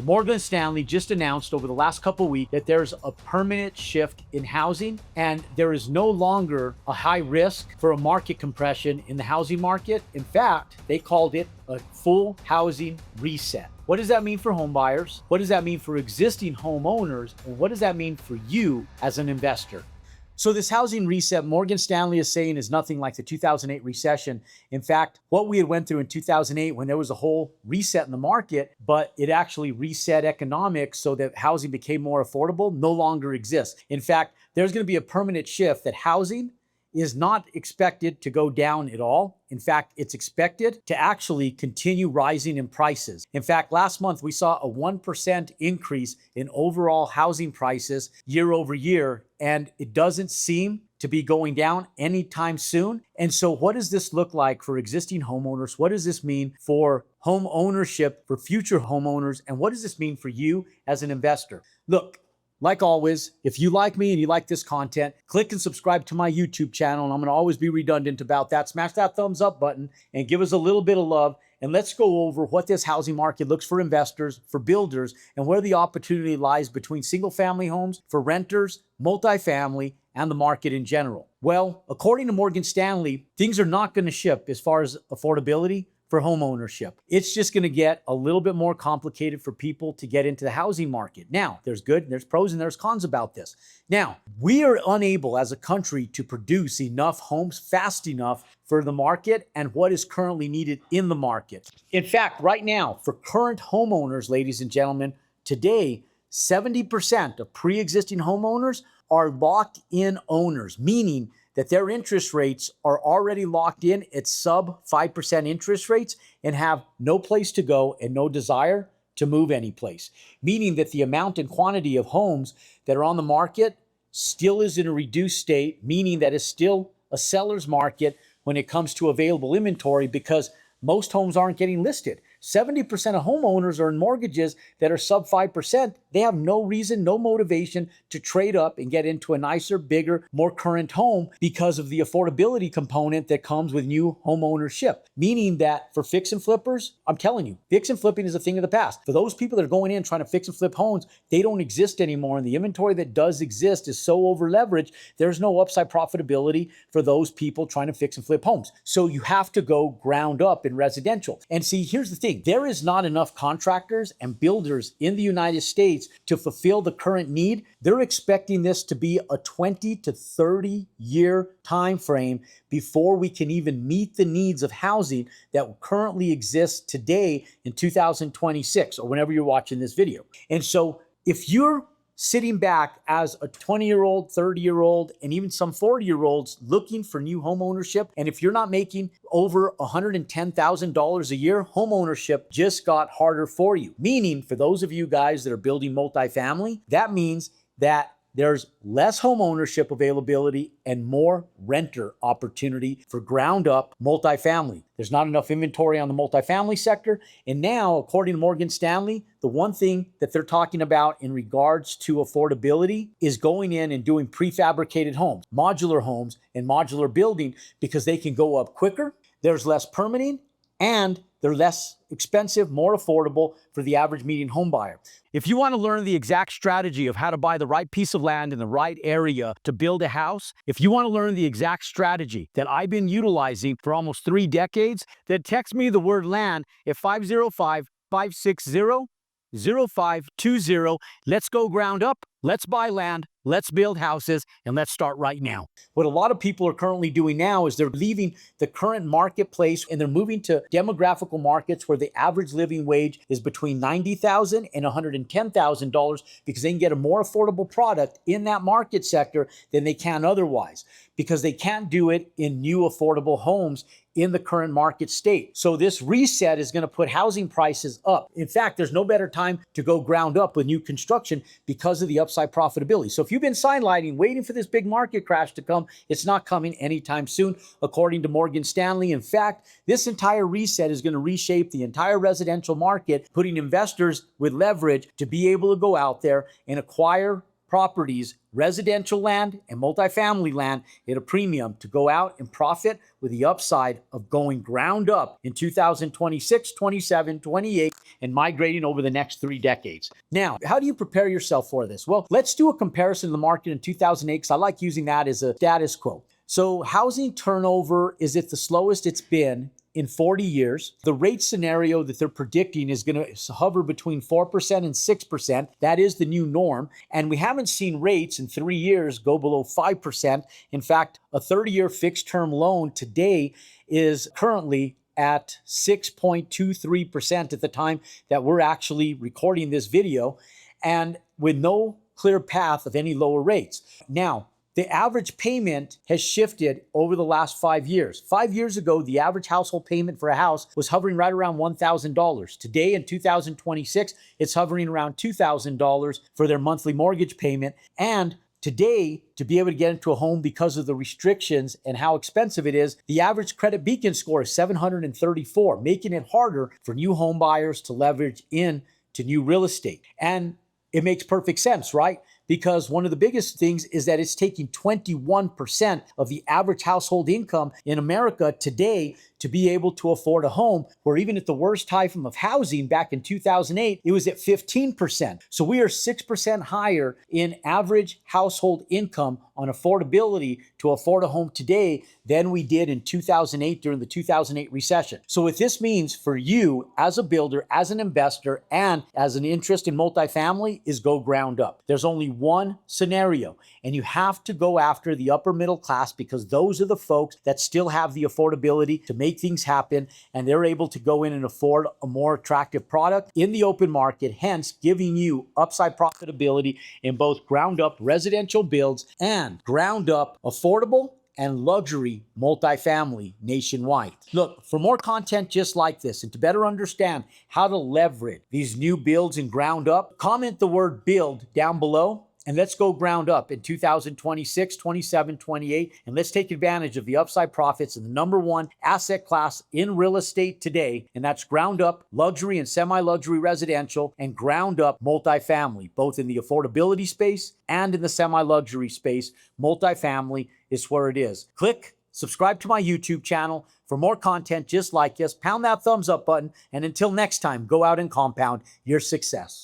Morgan Stanley just announced over the last couple of weeks that there's a permanent shift in housing, and there is no longer a high risk for a market compression in the housing market. In fact, they called it a full housing reset. What does that mean for home buyers? What does that mean for existing homeowners? And what does that mean for you as an investor? So this housing reset, Morgan Stanley is saying, is nothing like the 2008 recession. In fact, what we had went through in 2008 when there was a whole reset in the market, but it actually reset economics so that housing became more affordable, no longer exists. In fact, there's going to be a permanent shift that housing is not expected to go down at all. In fact, it's expected to actually continue rising in prices. In fact, last month we saw a 1% increase in overall housing prices year over year, and it doesn't seem to be going down anytime soon. And so what does this look like for existing homeowners? What does this mean for home ownership for future homeowners? And what does this mean for you as an investor? Look, like always, if you like me and you like this content, click and subscribe to my YouTube channel. And I'm going to always be redundant about that. Smash that thumbs up button and give us a little bit of love. And let's go over what this housing market looks for investors, for builders, and where the opportunity lies between single family homes, for renters, multifamily, and the market in general. Well, according to Morgan Stanley, things are not going to shift as far as affordability for home ownership. It's just going to get a little bit more complicated for people to get into the housing market. Now, there's good, there's pros, and there's cons about this. Now, we are unable as a country to produce enough homes fast enough for the market and what is currently needed in the market. In fact, right now, for current homeowners, ladies and gentlemen, today, 70% of pre-existing homeowners are locked-in owners, meaning that their interest rates are already locked in at sub 5% interest rates and have no place to go and no desire to move any place. Meaning that the amount and quantity of homes that are on the market still is in a reduced state, meaning that it's still a seller's market when it comes to available inventory because most homes aren't getting listed. 70% of homeowners are in mortgages that are sub 5%. They have no reason, no motivation to trade up and get into a nicer, bigger, more current home because of the affordability component that comes with new home ownership. Meaning that for fix and flippers, I'm telling you, fix and flipping is a thing of the past. For those people that are going in trying to fix and flip homes, they don't exist anymore. And the inventory that does exist is so over leveraged, there's no upside profitability for those people trying to fix and flip homes. So you have to go ground up in residential. And see, here's the thing. There is not enough contractors and builders in the United States to fulfill the current need. They're expecting this to be a 20 to 30 year time frame before we can even meet the needs of housing that currently exists today in 2026 or whenever you're watching this video. And so if you're sitting back as a 20-year-old, 30-year-old, and even some 40-year-olds looking for new home ownership, and if you're not making over $110,000 a year, home ownership just got harder for you. Meaning, for those of you guys that are building multifamily, that means that there's less home ownership availability and more renter opportunity for ground up multifamily. There's not enough inventory on the multifamily sector. And now, according to Morgan Stanley, the one thing that they're talking about in regards to affordability is going in and doing prefabricated homes, and modular building because they can go up quicker. There's less permitting and they're less expensive, more affordable for the average median home buyer. If you want to learn the exact strategy of how to buy the right piece of land in the right area to build a house, if you want to learn the exact strategy that I've been utilizing for almost 3 decades, then text me the word land at 505-560-0520. Let's go ground up. Let's buy land. Let's build houses, and let's start right now. What a lot of people are currently doing now is they're leaving the current marketplace and they're moving to demographical markets where the average living wage is between $90,000 and $110,000 because they can get a more affordable product in that market sector than they can otherwise because they can't do it in new affordable homes in the current market state. So this reset is going to put housing prices up. In fact, there's no better time to go ground up with new construction because of the upside profitability. So if you've been sidelining, waiting for this big market crash to come, it's not coming anytime soon, according to Morgan Stanley. In fact, this entire reset is going to reshape the entire residential market, putting investors with leverage to be able to go out there and acquire properties, residential land and multifamily land, at a premium to go out and profit with the upside of going ground up in 2026, 27, 28, and migrating over the next 3 decades. Now, how do you prepare yourself for this? Well, let's do a comparison of the market in 2008, because I like using that as a status quo. So housing turnover is at the slowest it's been in 40 years. The rate scenario that they're predicting is going to hover between 4% and 6%. That is the new norm. And we haven't seen rates in 3 years go below 5%. In fact, a 30-year fixed term loan today is currently at 6.23% at the time that we're actually recording this video, and with no clear path of any lower rates. Now, the average payment has shifted over the last 5 years. 5 years ago, the average household payment for a house was hovering right around $1,000. Today, in 2026, it's hovering around $2,000 for their monthly mortgage payment. And today, to be able to get into a home because of the restrictions and how expensive it is, the average credit beacon score is 734, making it harder for new home buyers to leverage into new real estate. And it makes perfect sense, right? Because one of the biggest things is that it's taking 21% of the average household income in America today to be able to afford a home, where even at the worst time of housing back in 2008, it was at 15%. So we are 6% higher in average household income on affordability to afford a home today than we did in 2008 during the 2008 recession. So what this means for you as a builder, as an investor, and as an interest in multifamily is go ground up. There's only one scenario, and you have to go after the upper middle class, because those are the folks that still have the affordability to make things happen, and they're able to go in and afford a more attractive product in the open market, hence giving you upside profitability in both ground up residential builds and ground up affordable and luxury multifamily nationwide. Look, for more content just like this and to better understand how to leverage these new builds and ground up, comment the word build down below. And let's go ground up in 2026, 27, 28, and let's take advantage of the upside profits in the number one asset class in real estate today, and that's ground up luxury and semi-luxury residential and ground up multifamily, both in the affordability space and in the semi-luxury space. Multifamily is where it is. Click subscribe to my YouTube channel for more content just like this. Pound that thumbs up button, and until next time, go out and compound your success.